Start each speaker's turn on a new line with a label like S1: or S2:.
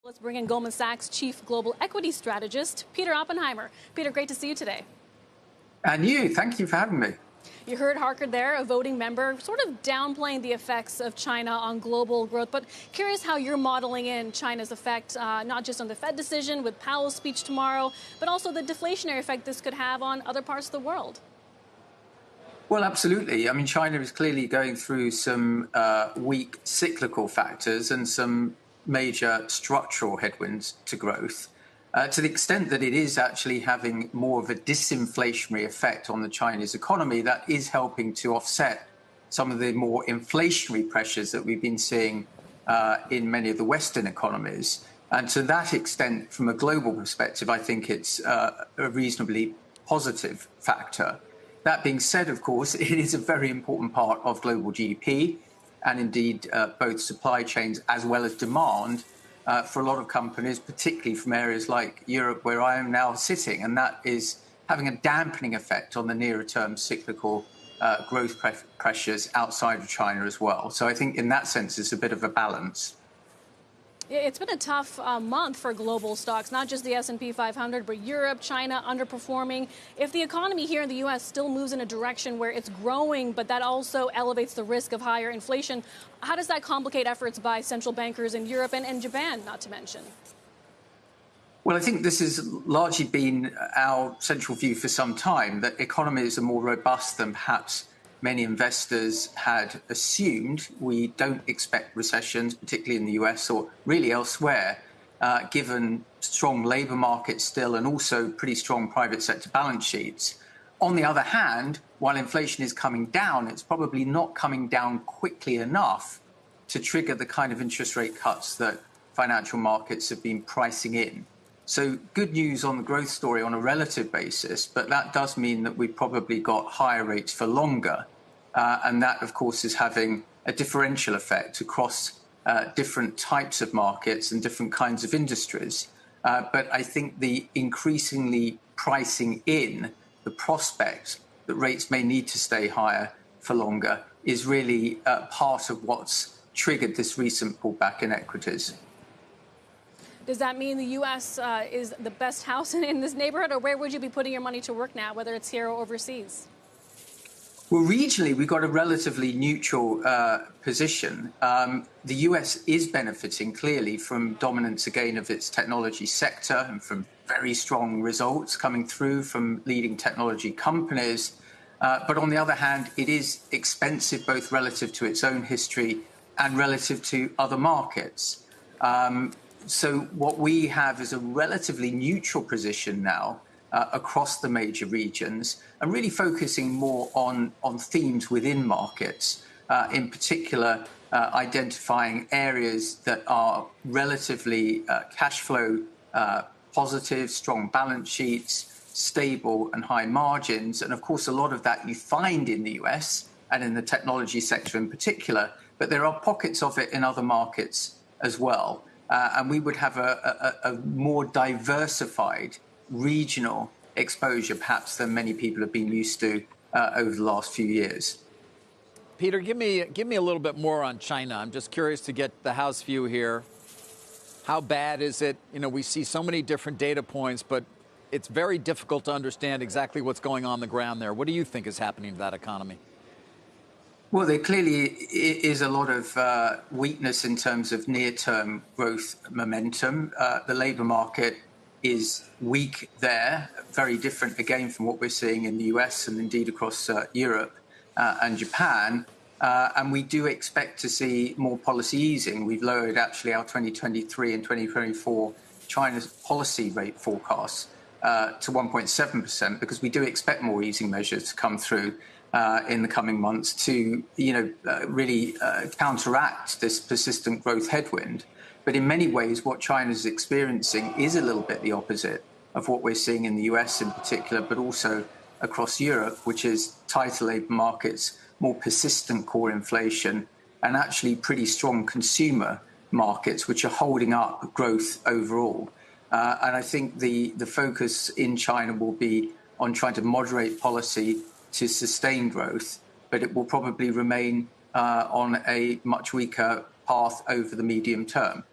S1: Let's bring in Goldman Sachs Chief Global Equity Strategist, Peter Oppenheimer. Peter, great to see you today.
S2: And you, thank you for having me.
S1: You heard Harker there, a voting member, sort of downplaying the effects of China on global growth, but curious how you're modeling in China's effect, not just on the Fed decision with Powell's speech tomorrow, but also the deflationary effect this could have on other parts of the world.
S2: Well, absolutely. I mean, China is clearly going through some weak cyclical factors and some major structural headwinds to growth, to the extent that it is actually having more of a disinflationary effect on the Chinese economy that is helping to offset some of the more inflationary pressures that we've been seeing in many of the Western economies. And to that extent, from a global perspective, I think it's a reasonably positive factor. That being said, of course, it is a very important part of global GDP and indeed both supply chains as well as demand for a lot of companies, particularly from areas like Europe, where I am now sitting. And that is having a dampening effect on the nearer term cyclical growth pressures outside of China as well. So I think in that sense, it's a bit of a balance.
S1: It's been a tough month for global stocks, not just the S&P 500, but Europe, China underperforming. If the economy here in the U.S. still moves in a direction where it's growing, but that also elevates the risk of higher inflation, how does that complicate efforts by central bankers in Europe and Japan, not to mention?
S2: Well, I think this has largely been our central view for some time, that economies are more robust than perhaps many investors had assumed. We don't expect recessions, particularly in the US or really elsewhere, given strong labour markets still and also pretty strong private sector balance sheets. On the other hand, while inflation is coming down, it's probably not coming down quickly enough to trigger the kind of interest rate cuts that financial markets have been pricing in. So good news on the growth story on a relative basis, but that does mean that we've probably got higher rates for longer. And that, of course, is having a differential effect across different types of markets and different kinds of industries. But I think the increasingly pricing in the prospect that rates may need to stay higher for longer is really part of what's triggered this recent pullback in equities.
S1: Does that mean the U.S. Is the best house in this neighborhood, or where would you be putting your money to work now, whether it's here or overseas?
S2: Well, regionally, we've got a relatively neutral position. The U.S. is benefiting clearly from dominance again of its technology sector and from very strong results coming through from leading technology companies. But on the other hand, it is expensive both relative to its own history and relative to other markets. So what we have is a relatively neutral position now across the major regions and really focusing more on themes within markets, in particular identifying areas that are relatively cash flow positive, strong balance sheets, stable and high margins. And of course, a lot of that you find in the US and in the technology sector in particular, but there are pockets of it in other markets as well. And we would have a more diversified regional exposure, perhaps, than many people have been used to over the last few years.
S3: Peter, give me a little bit more on China. I'm just curious to get the house view here. How bad is it? You know, we see so many different data points, but it's very difficult to understand exactly what's going on the ground there. What do you think is happening to that economy?
S2: Well, there clearly is a lot of weakness in terms of near-term growth momentum. The labour market is weak there, very different again from what we're seeing in the US and indeed across Europe and Japan. And we do expect to see more policy easing. We've lowered actually our 2023 and 2024 China's policy rate forecasts to 1.7% because we do expect more easing measures to come through in the coming months to, really counteract this persistent growth headwind. But in many ways, what China's experiencing is a little bit the opposite of what we're seeing in the US in particular, but also across Europe, which is tighter labour markets, more persistent core inflation, and actually pretty strong consumer markets, which are holding up growth overall. And I think the focus in China will be on trying to moderate policy to sustain growth, but it will probably remain on a much weaker path over the medium term.